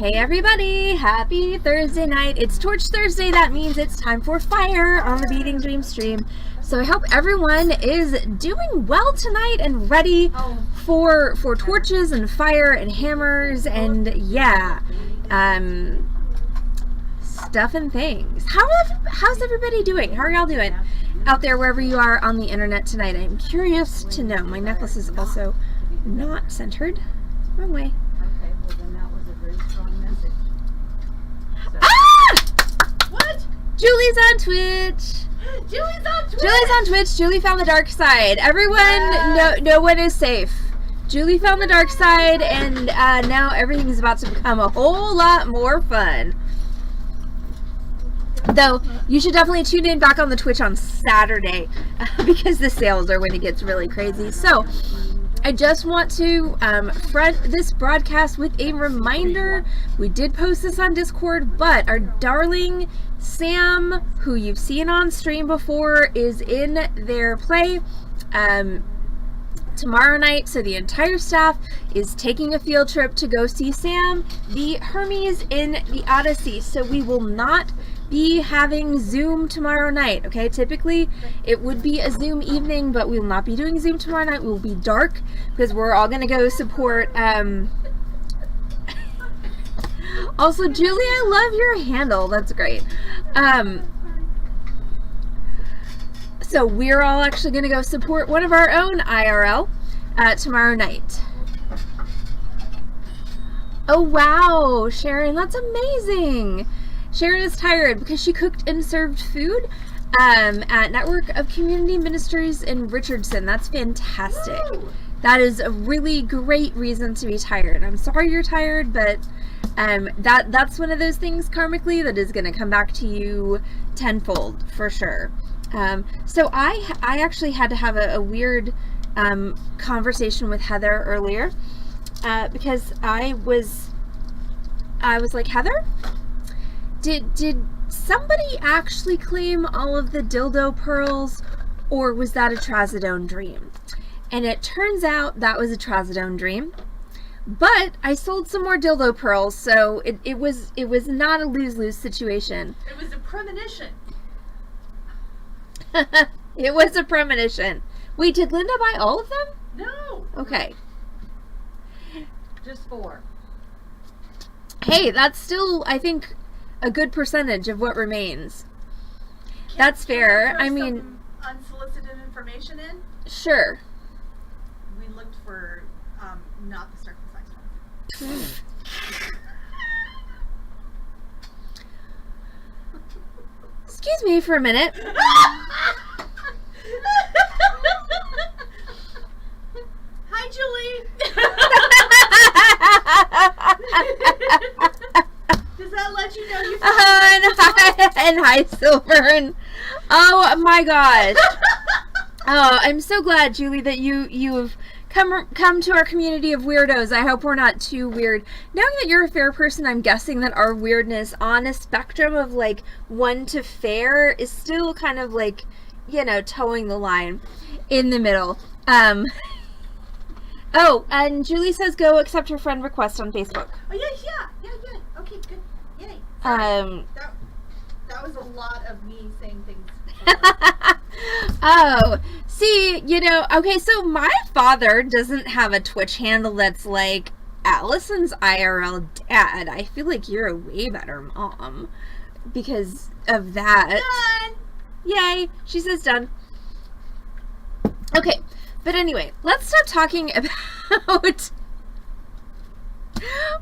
Hey everybody, happy Thursday night. It's Torch Thursday. That means it's time for fire on the Beading Dream stream. So I hope everyone is doing well tonight and ready for torches and fire and hammers and stuff and things. How's everybody doing? How are y'all doing out there wherever you are on the internet tonight? I'm curious to know. My necklace is also not centered. Wrong way. Okay, well then that was a very strong message. So. Ah! What? Julie's on Twitch. Julie's on Twitch. Julie's on Twitch. Julie found the dark side. Everyone, no one is safe. Julie found the dark side, and now everything is about to become a whole lot more fun. Though, you should definitely tune in back on the Twitch on Saturday, because the sales are when it gets really crazy. So, I just want to front this broadcast with a reminder. We did post this on Discord, but our darling Sam, who you've seen on stream before, is in their play tomorrow night. So the entire staff is taking a field trip to go see Sam, the Hermes in the Odyssey. So we will not be having Zoom tomorrow night, okay? Typically it would be a Zoom evening, but we will not be doing Zoom tomorrow night. We will be dark because we're all gonna go support also, Julie, I love your handle. That's great. So we're all actually gonna go support one of our own IRL tomorrow night. Oh wow, Sharon, that's amazing. Sharon is tired because she cooked and served food at Network of Community Ministries in Richardson. That's fantastic. Woo! That is a really great reason to be tired. I'm sorry you're tired, but that's one of those things karmically that is going to come back to you tenfold for sure. So I actually had to have a weird conversation with Heather earlier because I was like, Heather, did somebody actually claim all of the dildo pearls, or was that a trazodone dream? And it turns out that was a trazodone dream. But I sold some more dildo pearls, so it was not a lose-lose situation. It was a premonition. It was a premonition. Wait, did Linda buy all of them? No. Okay. Just 4. Hey, that's still, I think, a good percentage of what remains. That's fair. I mean, some unsolicited information in. Sure. We looked for not the circumcised one. Excuse me for a minute. Hi, Julie. Does that let you know you and hi, Silvern. Oh my gosh. Oh, I'm so glad, Julie, that you've come to our community of weirdos. I hope we're not too weird. Knowing that you're a fair person, I'm guessing that our weirdness on a spectrum of like 1 to fair is still kind of like, you know, towing the line in the middle. Oh, and Julie says go accept her friend request on Facebook. Oh yeah. Okay, good. Yay. Sorry. That was a lot of me saying things. Oh, see, you know, okay, so my father doesn't have a Twitch handle that's like Allison's IRL dad. I feel like you're a way better mom because of that. Done! Yay, she says done. Okay, but anyway, let's stop talking about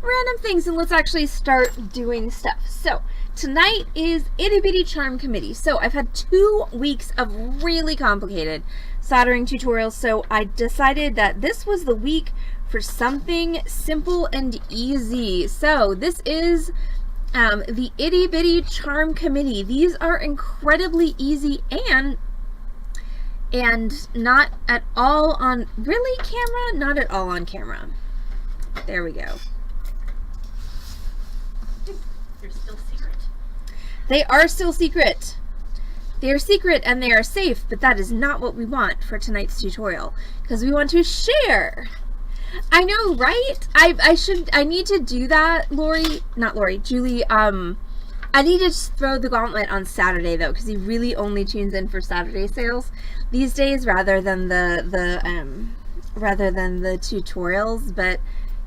random things and let's actually start doing stuff. So, tonight is Itty Bitty Charm Committee. So I've had 2 weeks of really complicated soldering tutorials, so I decided that this was the week for something simple and easy. So this is the Itty Bitty Charm Committee. These are incredibly easy and not at all on, really, camera? Not at all on camera. There we go. You're still secret. They are still secret. They are secret and they are safe, but that is not what we want for tonight's tutorial, because we want to share I know, right? I need to do that, Julie. I need to just throw the gauntlet on Saturday though, because he really only tunes in for Saturday sales these days, rather than the tutorials. But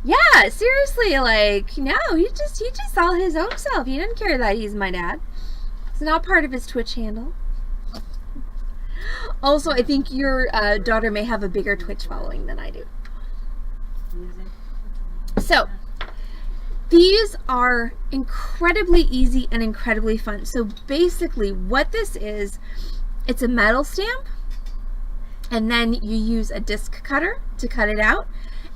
yeah, seriously, like, no, he just saw his own self. He didn't care that he's my dad. It's not part of his Twitch handle. Also, I think your daughter may have a bigger Twitch following than I do. So, these are incredibly easy and incredibly fun. So basically what this is, it's a metal stamp, and then you use a disc cutter to cut it out,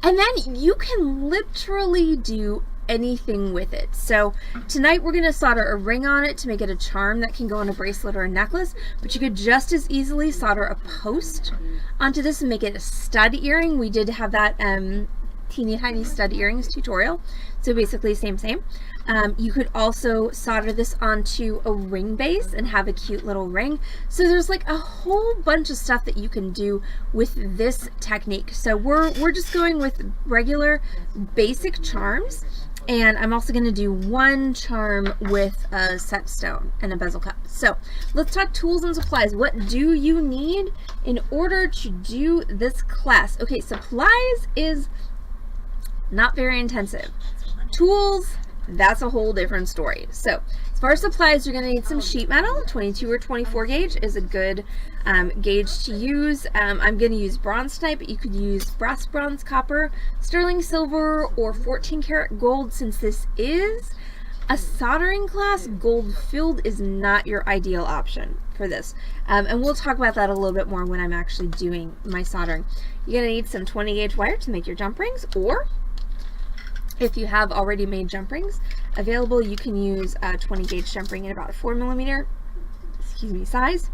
and then you can literally do anything with it. So tonight we're going to solder a ring on it to make it a charm that can go on a bracelet or a necklace, but you could just as easily solder a post onto this and make it a stud earring. We did have that teeny tiny stud earrings tutorial, so basically same. You could also solder this onto a ring base and have a cute little ring. So there's like a whole bunch of stuff that you can do with this technique. So we're just going with regular basic charms, and I'm also going to do one charm with a set stone and a bezel cup. So let's talk tools and supplies. What do you need in order to do this class? Okay, supplies is not very intensive. Tools, that's a whole different story. So as far as supplies, you're going to need some sheet metal. 22 or 24 gauge is a good gauge to use. I'm going to use bronze type, but you could use brass, bronze, copper, sterling silver, or 14 karat gold. Since this is a soldering class, gold filled is not your ideal option for this. And we'll talk about that a little bit more when I'm actually doing my soldering. You're going to need some 20 gauge wire to make your jump rings, or if you have already made jump rings available, you can use a 20 gauge jump ring in about a 4mm, size,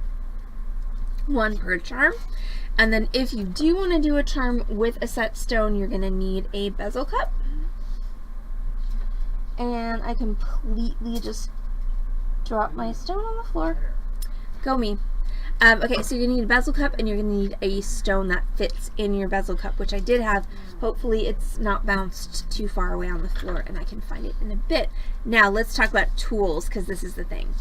one per charm. And then if you do want to do a charm with a set stone, you're going to need a bezel cup. And I completely just dropped my stone on the floor. Go me. Okay, so you're going to need a bezel cup, and you're going to need a stone that fits in your bezel cup, which I did have. Hopefully it's not bounced too far away on the floor, and I can find it in a bit. Now let's talk about tools, because this is the thing.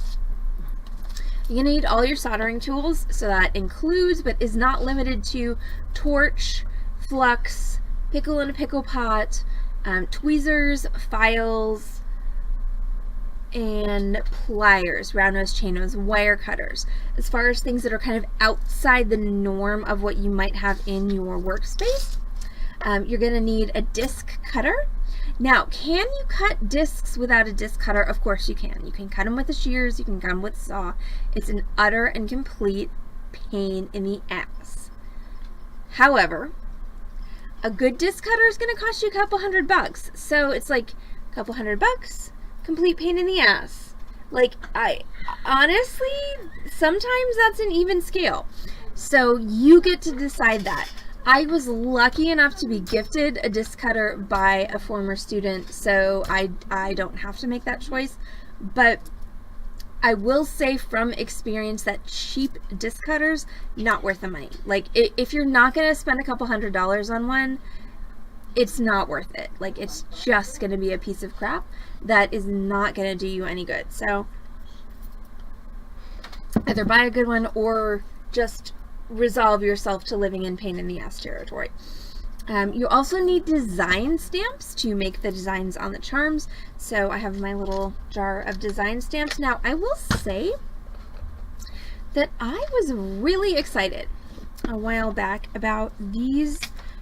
You're going to need all your soldering tools, so that includes, but is not limited to, torch, flux, pickle in a pickle pot, tweezers, files, and pliers, round nose, chain nose, wire cutters. As far as things that are kind of outside the norm of what you might have in your workspace, you're going to need a disc cutter. Now, can you cut discs without a disc cutter? Of course you can. You can cut them with the shears, you can cut them with a saw. It's an utter and complete pain in the ass. However, a good disc cutter is going to cost you a couple $100. So it's like a couple $100, complete pain in the ass. Like, I honestly, sometimes that's an even scale. So you get to decide that. I was lucky enough to be gifted a disc cutter by a former student, so I don't have to make that choice. But I will say from experience that cheap disc cutters, not worth the money. Like, if you're not going to spend a couple $100 on one, it's not worth it. Like, it's just going to be a piece of crap that is not going to do you any good. So either buy a good one or just resolve yourself to living in pain in the ass territory. You also need design stamps to make the designs on the charms. So I have my little jar of design stamps. Now, I will say that I was really excited a while back about these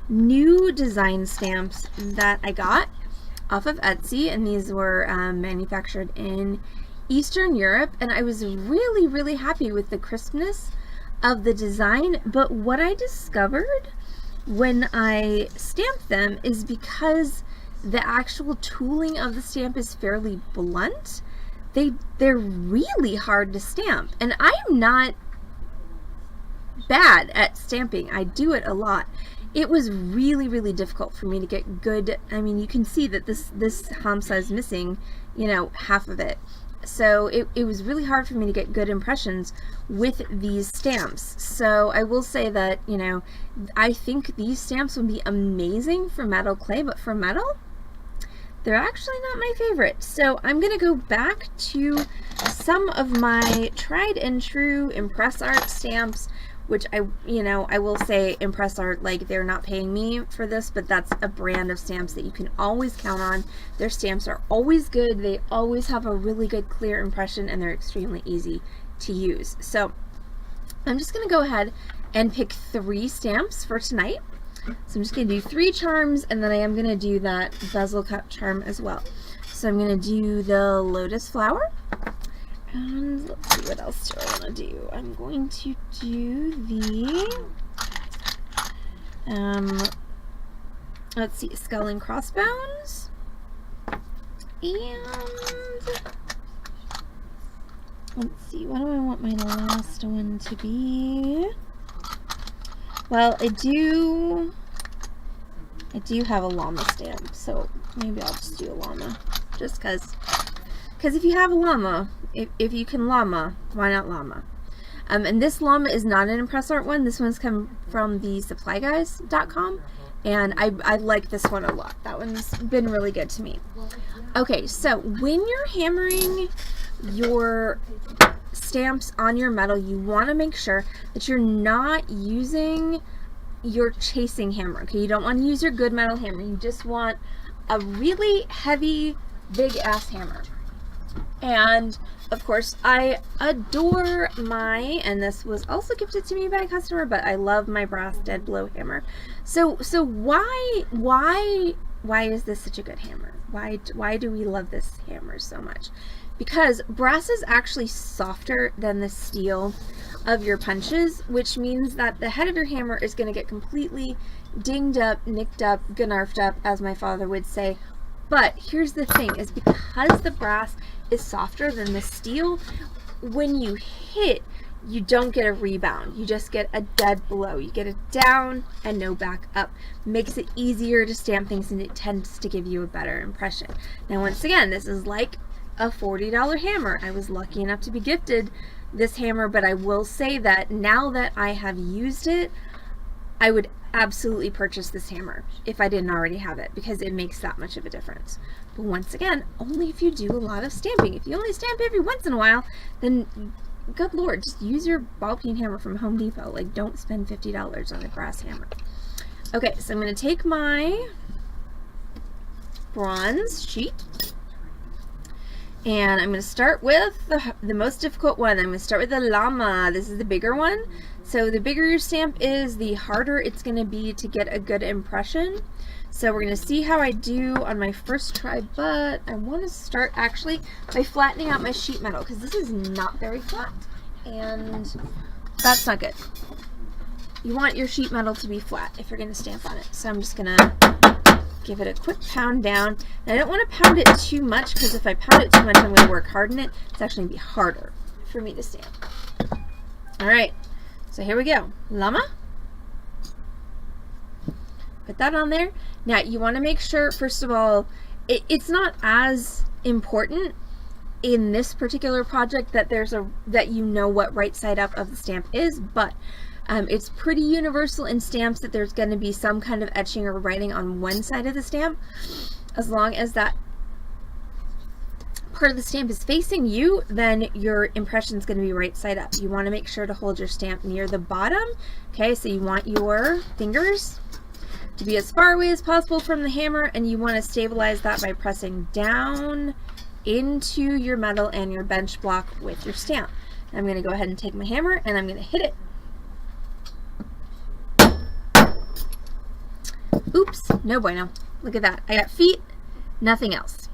new design stamps that I got off of Etsy, and these were manufactured in Eastern Europe, and I was really, really happy with the crispness of the design. But what I discovered when I stamped them is because the actual tooling of the stamp is fairly blunt, they're really hard to stamp. And I'm not bad at stamping. I do it a lot. It was really, really difficult for me to get good. I mean, you can see that this Hamsa is missing, you know, half of it. So it was really hard for me to get good impressions with these stamps. So I will say that, you know, I think these stamps would be amazing for metal clay, but for metal, they're actually not my favorite. So I'm going to go back to some of my tried and true Impress Art stamps, which I will say Impress Art, like, they're not paying me for this, but that's a brand of stamps that you can always count on. Their stamps are always good. They always have a really good clear impression, and they're extremely easy to use. So I'm just going to go ahead and pick 3 stamps for tonight. So I'm just going to do 3 charms, and then I am going to do that bezel cut charm as well. So I'm going to do the lotus flower. And let's see, what else do I want to do? I'm going to do the, let's see, skull and crossbones. And let's see, what do I want my last one to be? Well, I do have a llama stamp, so maybe I'll just do a llama, just because if you have a llama, if you can llama, why not llama? And this llama is not an Impress Art one. This one's come from the supplyguys.com, and I like this one a lot. That one's been really good to me. Okay, so when you're hammering your stamps on your metal, you want to make sure that you're not using your chasing hammer. Okay, you don't want to use your good metal hammer. You just want a really heavy, big ass hammer. And of course, I adore and this was also gifted to me by a customer, but I love my brass dead blow hammer. So why is this such a good hammer? Why do we love this hammer so much? Because brass is actually softer than the steel of your punches, which means that the head of your hammer is going to get completely dinged up, nicked up, gnarfed up, as my father would say. But here's the thing, is because the brass is softer than the steel, when you hit, you don't get a rebound. You just get a dead blow. You get it down and no back up. Makes it easier to stamp things, and it tends to give you a better impression. Now, once again, this is like a $40 hammer. I was lucky enough to be gifted this hammer, but I will say that now that I have used it, I would absolutely purchase this hammer if I didn't already have it, because it makes that much of a difference. But once again, only if you do a lot of stamping. If you only stamp every once in a while, then good lord, just use your ball peen hammer from Home Depot. Like, don't spend $50 on a brass hammer. Okay, so I'm going to take my bronze sheet, and I'm going to start with the most difficult one. I'm going to start with the llama. This is the bigger one. So the bigger your stamp is, the harder it's going to be to get a good impression. So we're going to see how I do on my first try, but I want to start actually by flattening out my sheet metal, because this is not very flat, and that's not good. You want your sheet metal to be flat if you're going to stamp on it. So I'm just going to give it a quick pound down. And I don't want to pound it too much, because if I pound it too much, I'm going to work hard in it. It's actually going to be harder for me to stamp. All right. So here we go. Llama. Put that on there. Now you want to make sure, first of all, it's not as important in this particular project that that you know what right side up of the stamp is, but it's pretty universal in stamps that there's going to be some kind of etching or writing on one side of the stamp, as long as that part of the stamp is facing you, then your impression is going to be right side up. You want to make sure to hold your stamp near the bottom. Okay, so you want your fingers to be as far away as possible from the hammer, and you want to stabilize that by pressing down into your metal and your bench block with your stamp. I'm going to go ahead and take my hammer, and I'm going to hit it. Oops, no bueno. Look at that. I got feet, nothing else.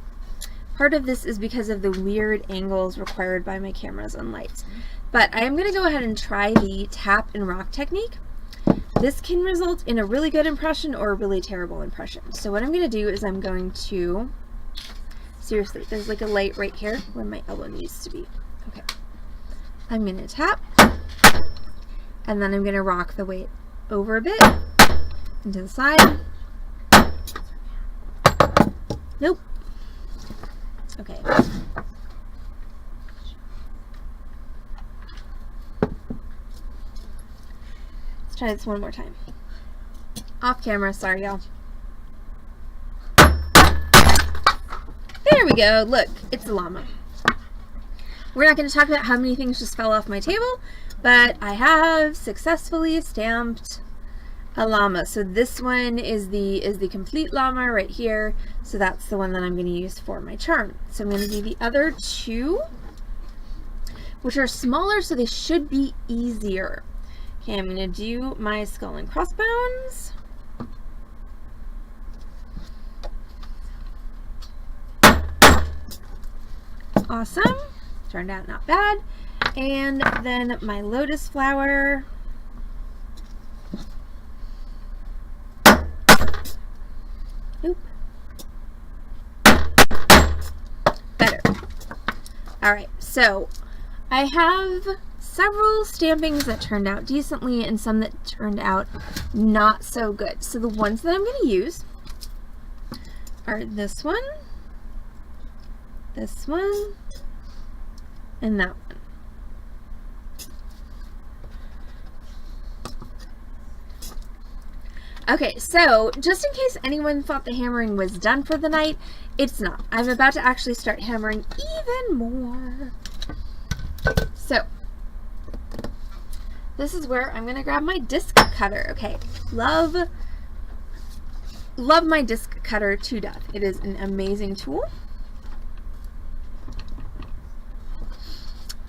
Part of this is because of the weird angles required by my cameras and lights. But I am going to go ahead and try the tap and rock technique. This can result in a really good impression or a really terrible impression. So what I'm going to do is I'm going to, seriously, there's like a light right here where my elbow needs to be. Okay. I'm going to tap, and then I'm going to rock the weight over a bit, and to the side. Nope. Okay. try this one more time. Off camera, sorry y'all. There we go. Look, it's a llama. We're not going to talk about how many things just fell off my table, but I have successfully stamped a llama. So this one is the complete llama right here. So that's the one that I'm going to use for my charm. So I'm going to do the other two, which are smaller, so they should be easier. Okay, I'm going to do my skull and crossbones. Awesome. Turned out not bad. And then my lotus flower. Oop. Better. Alright, so I have several stampings that turned out decently and some that turned out not so good. So the ones that I'm going to use are this one, and that one. Okay, so just in case anyone thought the hammering was done for the night, it's not. I'm about to actually start hammering even more. So, this is where I'm going to grab my disc cutter. Okay, love my disc cutter to death. It is an amazing tool.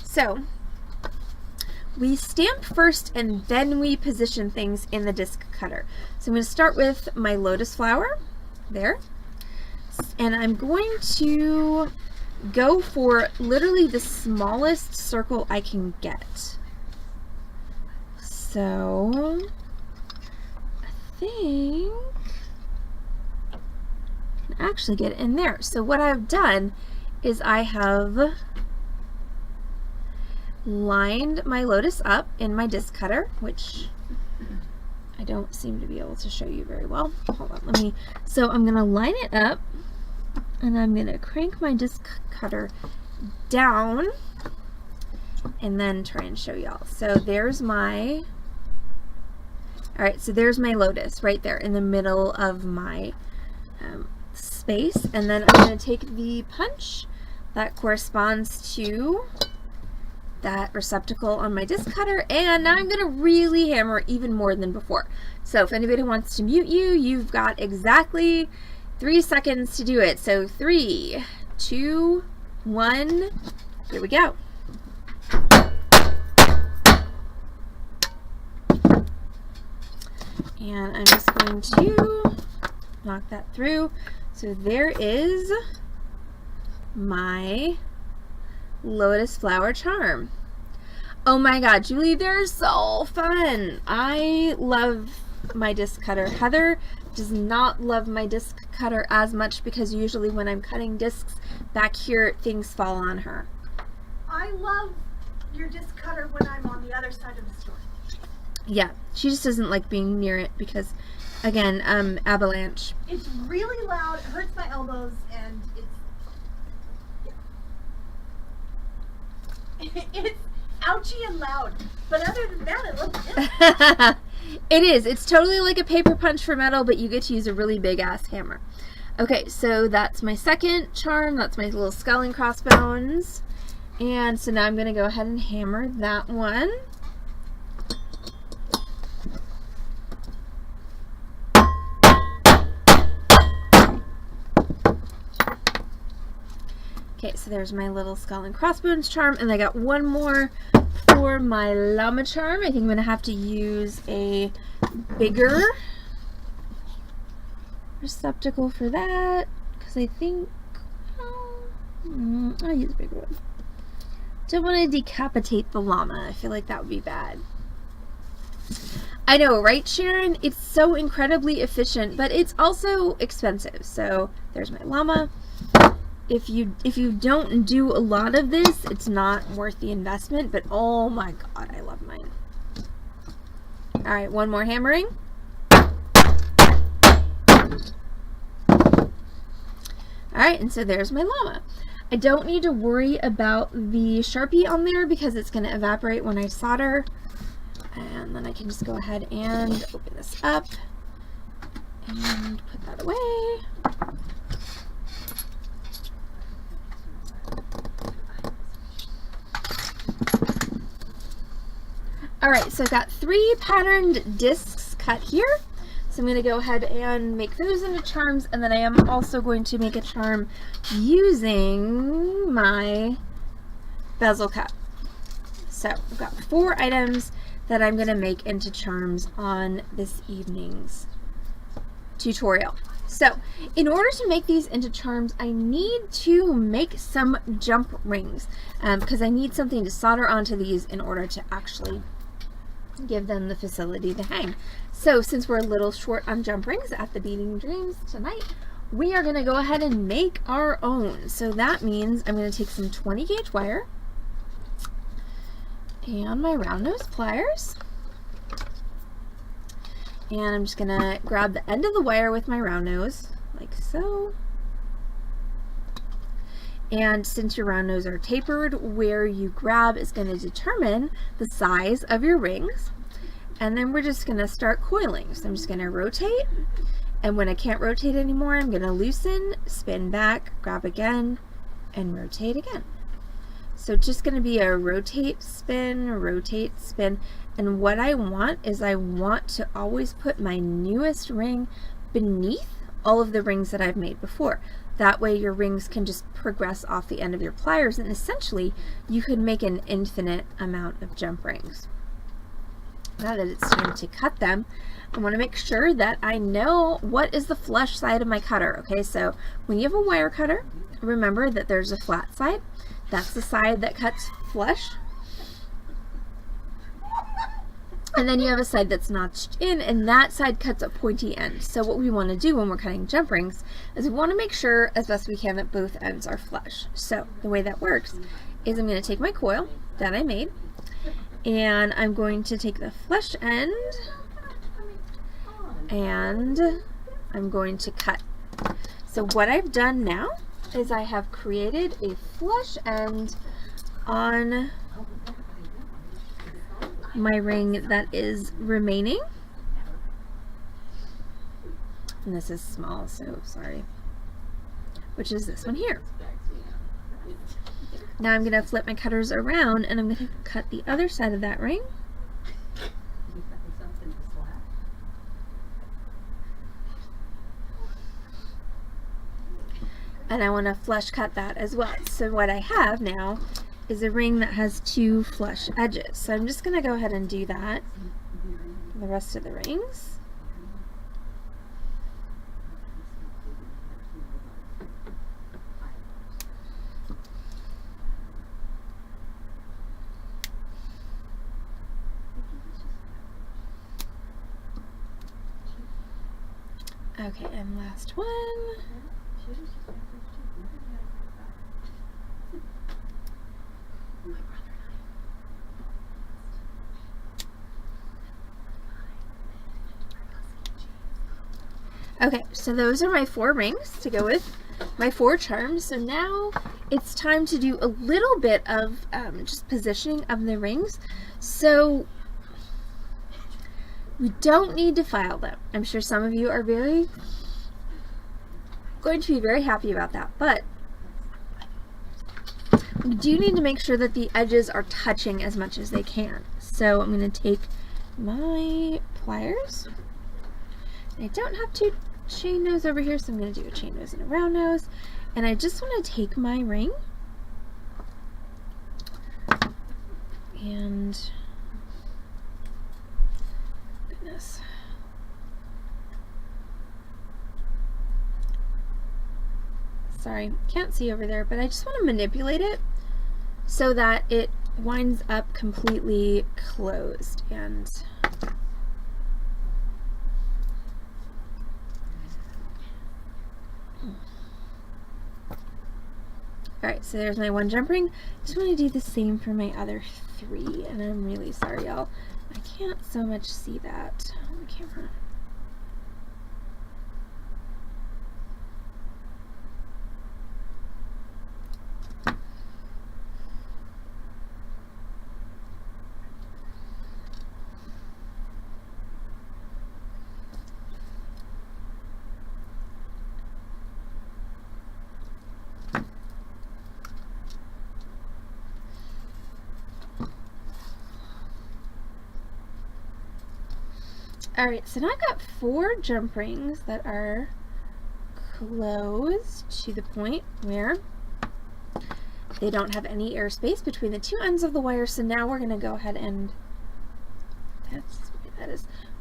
So, we stamp first and then we position things in the disc cutter. So I'm going to start with my lotus flower, there, and I'm going to go for literally the smallest circle I can get. So, I think I can actually get it in there. So what I've done is I have lined my lotus up in my disc cutter, which I don't seem to be able to show you very well. Hold on, so I'm gonna line it up and I'm gonna crank my disc cutter down and then try and show y'all. So there's my, alright, so there's my lotus right there in the middle of my space, and then I'm gonna take the punch that corresponds to that receptacle on my disc cutter, and now I'm going to really hammer even more than before. So if anybody wants to mute you, you've got exactly 3 seconds to do it. So 3, 2, 1, here we go. And I'm just going to knock that through. So there is my lotus flower charm. Oh my god, Julie, they're so fun. I love my disc cutter. Heather does not love my disc cutter as much because usually when I'm cutting discs back here, things fall on her. I love your disc cutter when I'm on the other side of the store. Yeah, she just doesn't like being near it because, again, avalanche. It's really loud, it hurts my elbows, and it's ouchy and loud. But other than that, it looks good. It is. It's totally like a paper punch for metal, but you get to use a really big ass hammer. Okay, so that's my second charm. That's my little skull and crossbones. And so now I'm going to go ahead and hammer that one. Okay, so there's my little skull and crossbones charm, and I got one more for my llama charm. I think I'm going to have to use a bigger receptacle for that, because I think I'll use a bigger one. Don't want to decapitate the llama. I feel like that would be bad. I know, right, Sharon? It's so incredibly efficient, but it's also expensive. So there's my llama. If you don't do a lot of this, it's not worth the investment, but oh my god, I love mine. Alright, one more hammering. Alright, and so there's my llama. I don't need to worry about the Sharpie on there because it's going to evaporate when I solder. And then I can just go ahead and open this up and put that away. Alright, so I've got 3 patterned discs cut here. So I'm going to go ahead and make those into charms, and then I am also going to make a charm using my bezel cup. So I've got 4 items that I'm going to make into charms on this evening's tutorial. So in order to make these into charms, I need to make some jump rings because I need something to solder onto these in order to actually give them the facility to hang. So since we're a little short on jump rings at the Beading Dreams tonight, we are going to go ahead and make our own. So that means I'm going to take some 20 gauge wire and my round nose pliers, and I'm just going to grab the end of the wire with my round nose like so. And since your round nose are tapered, where you grab is going to determine the size of your rings. And then we're just going to start coiling. So I'm just going to rotate, and when I can't rotate anymore, I'm going to loosen, spin back, grab again, and rotate again. So it's just going to be a rotate, spin, and what I want is I want to always put my newest ring beneath all of the rings that I've made before. That way your rings can just progress off the end of your pliers, and essentially you could make an infinite amount of jump rings. Now that it's time to cut them, I want to make sure that I know what is the flush side of my cutter. Okay, so when you have a wire cutter, remember that there's a flat side. That's the side that cuts flush. And then you have a side that's notched in, and that side cuts a pointy end. So what we want to do when we're cutting jump rings is we want to make sure as best we can that both ends are flush. So the way that works is I'm going to take my coil that I made, and I'm going to take the flush end and I'm going to cut. So what I've done now is I have created a flush end on my ring that is remaining. And this is small, so sorry. Which is this one here. Now I'm going to flip my cutters around, and I'm going to cut the other side of that ring. And I want to flush cut that as well. So what I have now is a ring that has 2 flush edges. So I'm just going to go ahead and do that for the rest of the rings. Okay, and last one. Okay, so those are my 4 rings to go with my 4 charms. So now it's time to do a little bit of just positioning of the rings. So we don't need to file them. I'm sure some of you are going to be very happy about that, but we do need to make sure that the edges are touching as much as they can. So I'm going to take my pliers. I don't have 2 chain nose over here, so I'm going to do a chain nose and a round nose. And I just want to take my ring and goodness. Sorry, can't see over there, but I just want to manipulate it so that it winds up completely closed. And alright, so there's my 1 jump ring. Just want to do the same for my other 3, and I'm really sorry, y'all. I can't so much see that on the camera. Alright, so now I've got 4 jump rings that are closed to the point where they don't have any airspace between the 2 ends of the wire. So now we're going to go ahead and we're going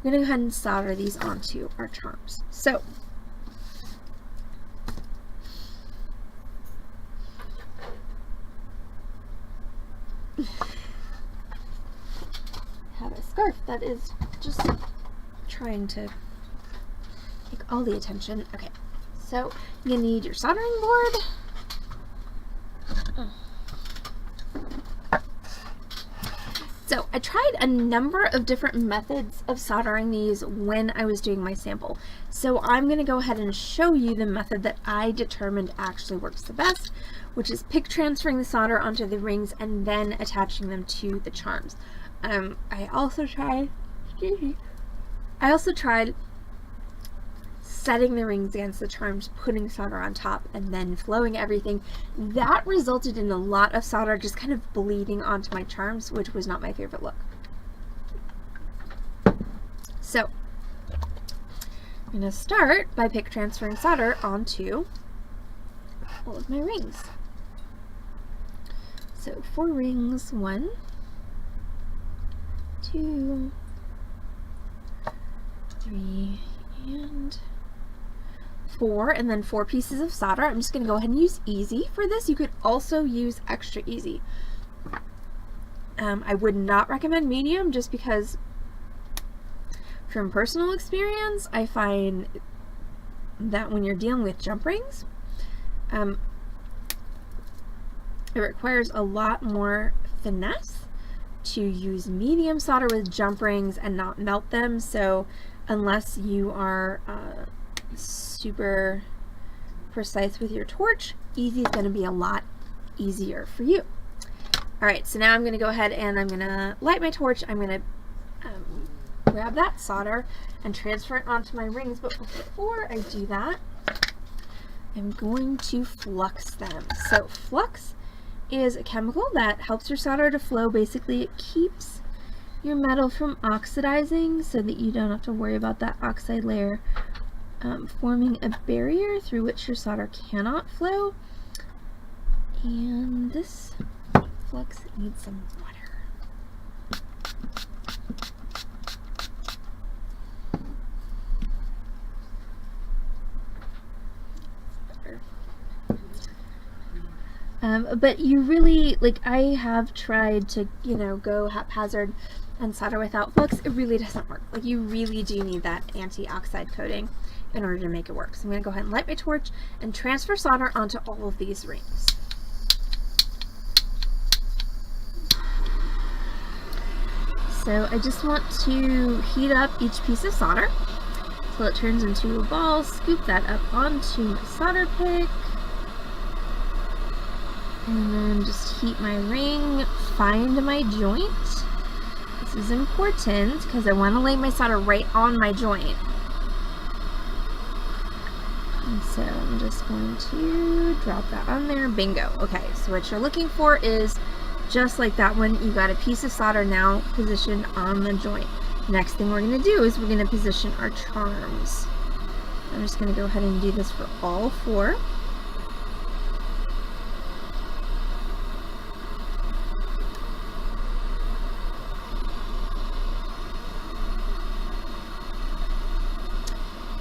to go ahead and solder these onto our charms. So have a scarf that is just trying to take all the attention. Okay, so you're going to need your soldering board. So I tried a number of different methods of soldering these when I was doing my sample. So I'm going to go ahead and show you the method that I determined actually works the best, which is pick transferring the solder onto the rings and then attaching them to the charms. I also tried setting the rings against the charms, putting solder on top, and then flowing everything. That resulted in a lot of solder just kind of bleeding onto my charms, which was not my favorite look. So I'm going to start by pick transferring solder onto all of my rings. So 4 rings, 1, 2, 3, and 4, and then 4 pieces of solder. I'm just going to go ahead and use easy for this. You could also use extra easy. I would not recommend medium just because from personal experience I find that when you're dealing with jump rings, it requires a lot more finesse to use medium solder with jump rings and not melt them. So unless you are super precise with your torch, easy is going to be a lot easier for you. Alright, so now I'm going to go ahead and I'm going to light my torch. I'm going to grab that solder and transfer it onto my rings, but before I do that, I'm going to flux them. So flux is a chemical that helps your solder to flow. Basically, it keeps your metal from oxidizing so that you don't have to worry about that oxide layer forming a barrier through which your solder cannot flow. And this flux needs some water. But you really, like, I have tried to, you know, go haphazard and solder without flux. It really doesn't work. Like, you really do need that anti-oxide coating in order to make it work. So I'm going to go ahead and light my torch and transfer solder onto all of these rings. So I just want to heat up each piece of solder so it turns into a ball. Scoop that up onto my solder pick. And then just heat my ring, find my joint. This is important because I want to lay my solder right on my joint. And so I'm just going to drop that on there. Bingo. Okay, so what you're looking for is just like that one, you got a piece of solder now positioned on the joint. Next thing we're going to do is we're going to position our charms. I'm just going to go ahead and do this for all 4.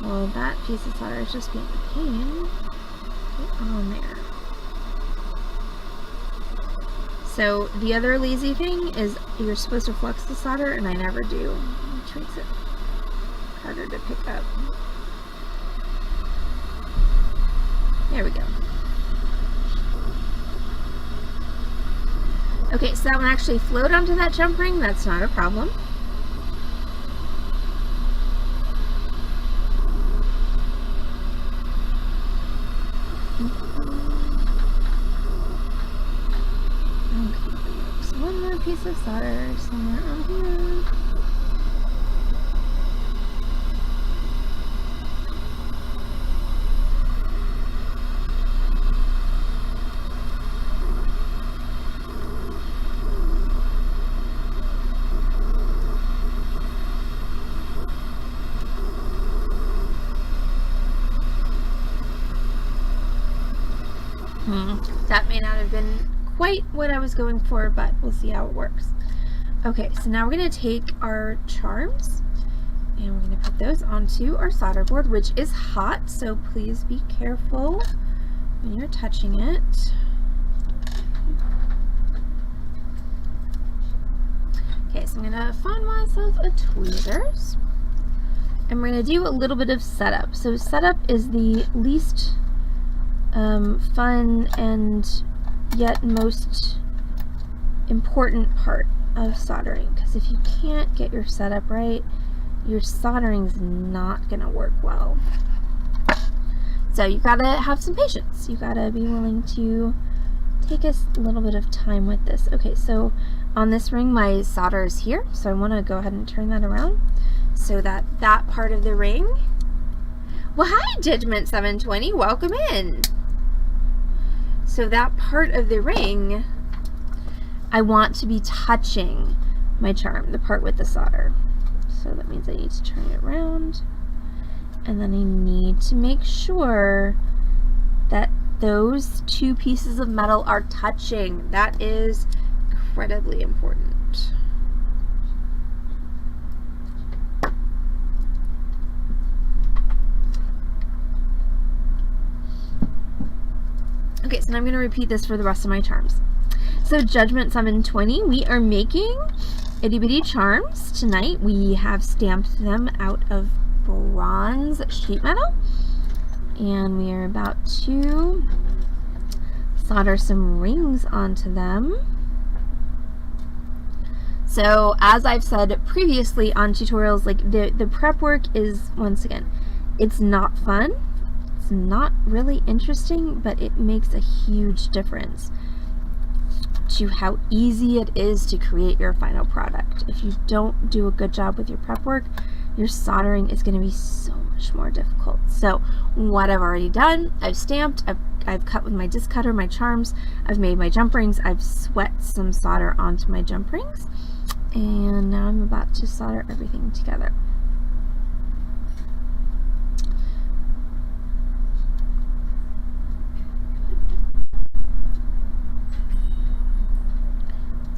Well, that piece of solder is just being a pain. Get on there. So the other lazy thing is you're supposed to flux the solder, and I never do, which makes it harder to pick up. There we go. Okay, so that one actually flowed onto that jump ring. That's not a problem. Piece of solder somewhere on here. That may not have been quite what I was going for, but we'll see how it works. Okay, so now we're going to take our charms and we're going to put those onto our solder board, which is hot, so please be careful when you're touching it. Okay, so I'm going to find myself a tweezers and we're going to do a little bit of setup. So setup is the least fun and yet most important part of soldering, because if you can't get your setup right, your soldering is not going to work well. So you gotta have some patience. You gotta be willing to take a little bit of time with this. Okay, so on this ring my solder is here, so I want to go ahead and turn that around so that that part of the ring. Well, hi Judgment 720, welcome in. So that part of the ring I want to be touching my charm, the part with the solder. So that means I need to turn it around, and then I need to make sure that those two pieces of metal are touching. That is incredibly important. Okay, so now I'm going to repeat this for the rest of my charms. So Judgment 720, we are making itty bitty charms tonight. We have stamped them out of bronze sheet metal, and we are about to solder some rings onto them. So as I've said previously on tutorials, like the prep work is, once again, it's not fun, it's not really interesting, but it makes a huge difference to how easy it is to create your final product. If you don't do a good job with your prep work, your soldering is going to be so much more difficult. So what I've already done, I've stamped, I've cut with my disc cutter my charms, I've made my jump rings, I've sweat some solder onto my jump rings, and now I'm about to solder everything together.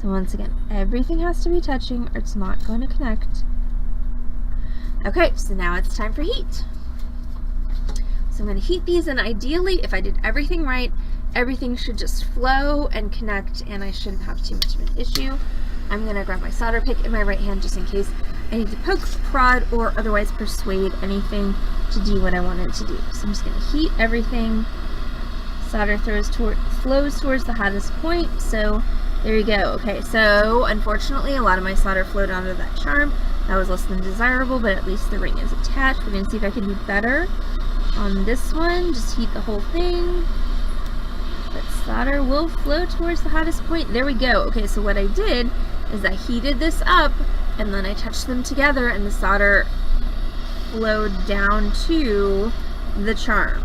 So once again, everything has to be touching or it's not going to connect. Okay, so now it's time for heat. So I'm going to heat these, and ideally, if I did everything right, everything should just flow and connect, and I shouldn't have too much of an issue. I'm going to grab my solder pick in my right hand just in case I need to poke, prod, or otherwise persuade anything to do what I want it to do. So I'm just going to heat everything. Solder flows towards the hottest point, so there you go. Okay, so unfortunately a lot of my solder flowed onto that charm. That was less than desirable, but at least the ring is attached. We're going to see if I can do better on this one. Just heat the whole thing. That solder will flow towards the hottest point. There we go. Okay, so what I did is I heated this up, and then I touched them together, and the solder flowed down to the charm.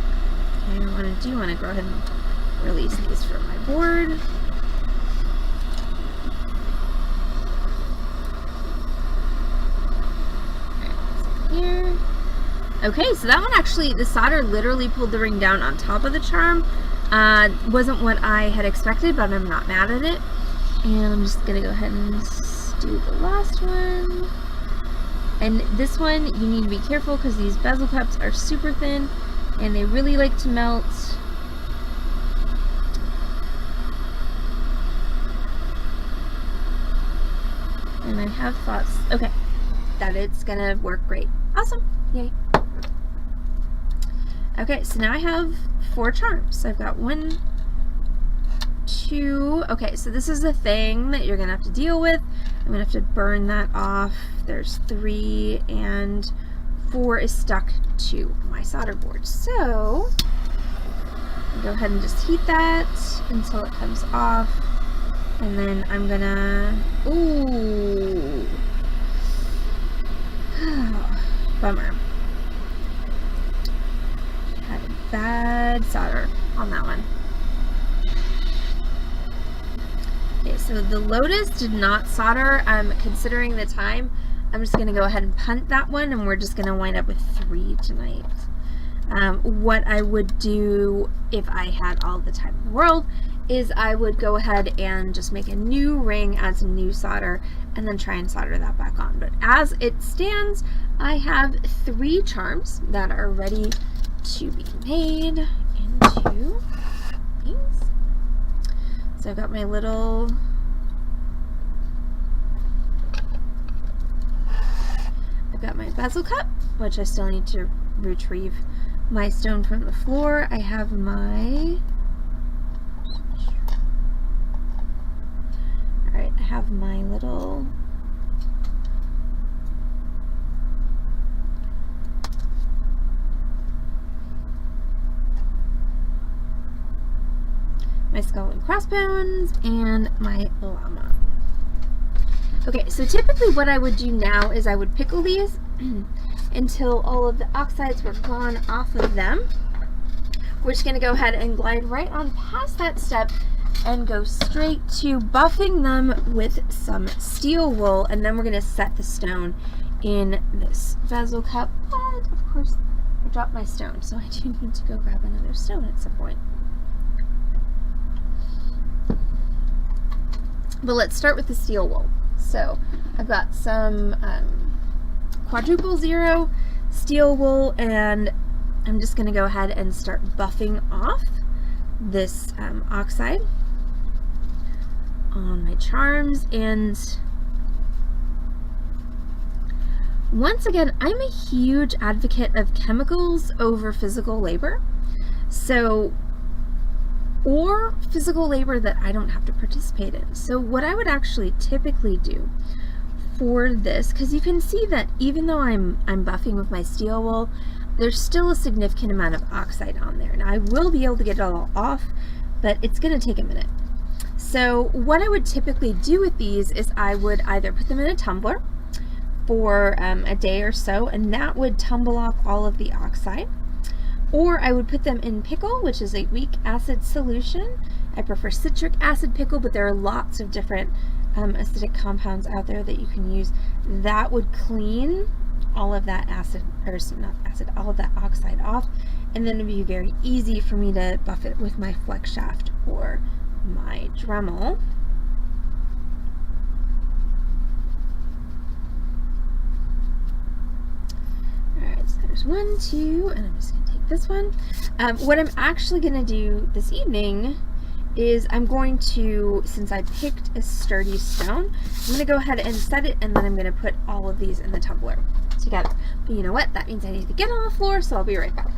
Okay, what I want to do, I want to go ahead and release these from my board. Here. Okay, so that one actually, the solder literally pulled the ring down on top of the charm. Wasn't what I had expected, but I'm not mad at it. And I'm just gonna go ahead and do the last one. And this one, you need to be careful because these bezel cups are super thin and they really like to melt. And I have thoughts, okay, that it's gonna work great. Awesome, yay. Okay, so now I have 4 charms. So I've got 1, 2, okay, so this is the thing that you're gonna have to deal with. I'm gonna have to burn that off. There's 3, and 4 is stuck to my solder board. So I'll go ahead and just heat that until it comes off. And then I'm gonna, ooh, bummer. Had a bad solder on that one. Okay, so the Lotus did not solder. Considering the time, I'm just gonna go ahead and punt that one, and we're just gonna wind up with 3 tonight. What I would do if I had all the time in the world is I would go ahead and just make a new ring, add some new solder, and then try and solder that back on. But as it stands, I have 3 charms that are ready to be made into things. So I've got my little bezel cup, which I still need to retrieve my stone from the floor. I have my little my skull and crossbones and my llama. Okay, so typically what I would do now is I would pickle these until all of the oxides were gone off of them. We're just going to go ahead and glide right on past that step and go straight to buffing them with some steel wool, and then we're going to set the stone in this bezel cup. But of course I dropped my stone, so I do need to go grab another stone at some point. But let's start with the steel wool. So I've got some quadruple zero steel wool, and I'm just going to go ahead and start buffing off this oxide on my charms. And once again, I'm a huge advocate of chemicals over physical labor. Or physical labor that I don't have to participate in. So what I would actually typically do for this, because you can see that even though I'm buffing with my steel wool, there's still a significant amount of oxide on there. Now I will be able to get it all off, but it's going to take a minute. So what I would typically do with these is I would either put them in a tumbler for a day or so, and that would tumble off all of the oxide. Or I would put them in pickle, which is a weak acid solution. I prefer citric acid pickle, but there are lots of different acidic compounds out there that you can use. That would clean all of that all of that oxide off, and then it'd be very easy for me to buff it with my flex shaft or my Dremel. Alright, so there's 1, 2, and I'm just going to take this one. What I'm actually going to do this evening is I'm going to, since I picked a sturdy stone, I'm going to go ahead and set it, and then I'm going to put all of these in the tumbler together. But you know what? That means I need to get on the floor, so I'll be right back.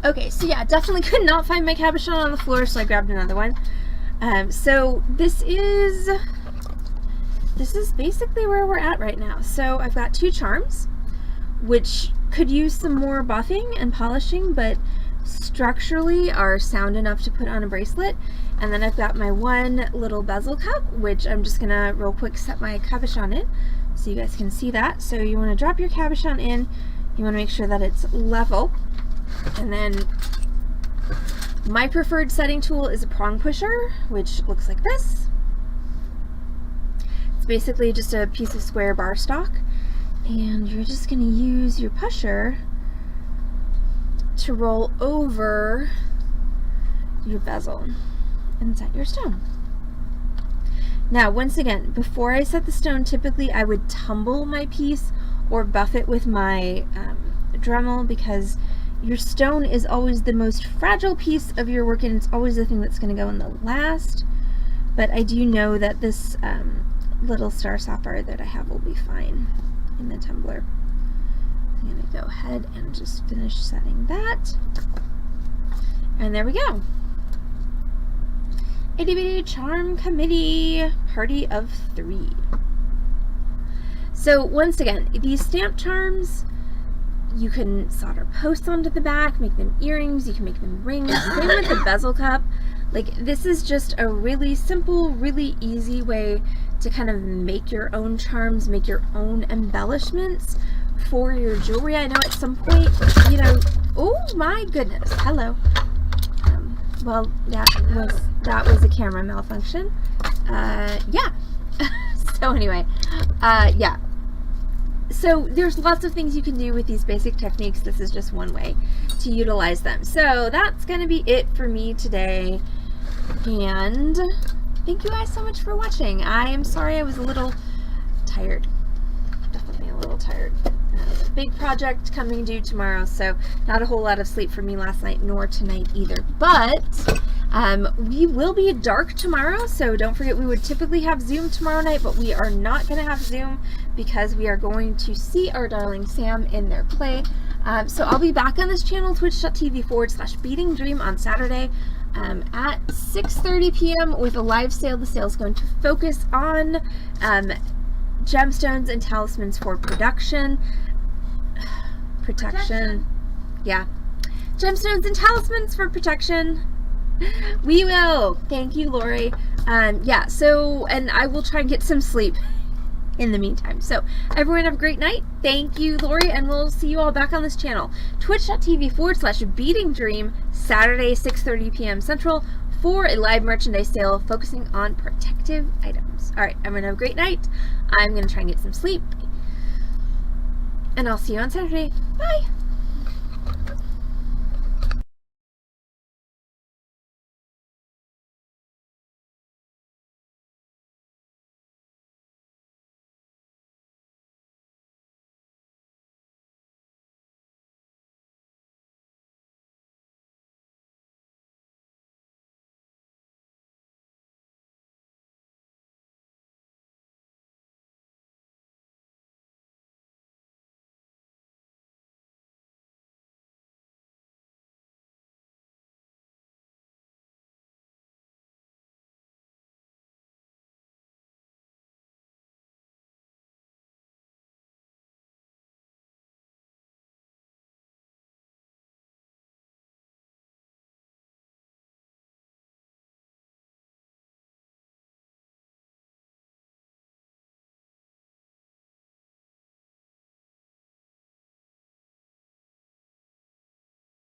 Okay, so yeah, definitely could not find my cabochon on the floor, so I grabbed another one. So this is basically where we're at right now. So I've got 2 charms, which could use some more buffing and polishing, but structurally are sound enough to put on a bracelet. And then I've got my 1 little bezel cup, which I'm just gonna real quick set my cabochon in so you guys can see that. So you want to drop your cabochon in, you want to make sure that it's level. And then my preferred setting tool is a prong pusher, which looks like this. It's basically just a piece of square bar stock, and you're just going to use your pusher to roll over your bezel and set your stone. Now, once again, before I set the stone, typically I would tumble my piece or buff it with my Dremel, because your stone is always the most fragile piece of your work, and it's always the thing that's going to go in the last. But I do know that this little star sapphire that I have will be fine in the tumbler. I'm going to go ahead and just finish setting that. And there we go. Itty Bitty Charm Committee, party of 3. So once again, these stamp charms, you can solder posts onto the back, make them earrings, you can make them rings. Same with the bezel cup. Like, this is just a really simple, really easy way to kind of make your own charms, make your own embellishments for your jewelry. I know at some point, you know, oh my goodness, hello. Well, that was a camera malfunction. Yeah. So anyway, yeah. So there's lots of things you can do with these basic techniques. This is just one way to utilize them. So that's going to be it for me today. And thank you guys so much for watching. I am sorry I was a little tired. Definitely a little tired. Big project coming due tomorrow, so not a whole lot of sleep for me last night, nor tonight either. But we will be dark tomorrow, so don't forget we would typically have Zoom tomorrow night, but we are not going to have Zoom because we are going to see our darling Sam in their play. So I'll be back on this channel, twitch.tv/Beading Dream on Saturday at 6:30 p.m. with a live sale. The sale is going to focus on gemstones and talismans for protection. Yeah, gemstones and talismans for protection. We will. Thank you, Lori. Yeah, so, and I will try and get some sleep in the meantime. So everyone have a great night. Thank you, Lori, and we'll see you all back on this channel, twitch.tv/Beading Dream, Saturday 6:30 p.m. Central, for a live merchandise sale focusing on protective items. All right, everyone have a great night. I'm going to try and get some sleep, and I'll see you on Saturday. Bye.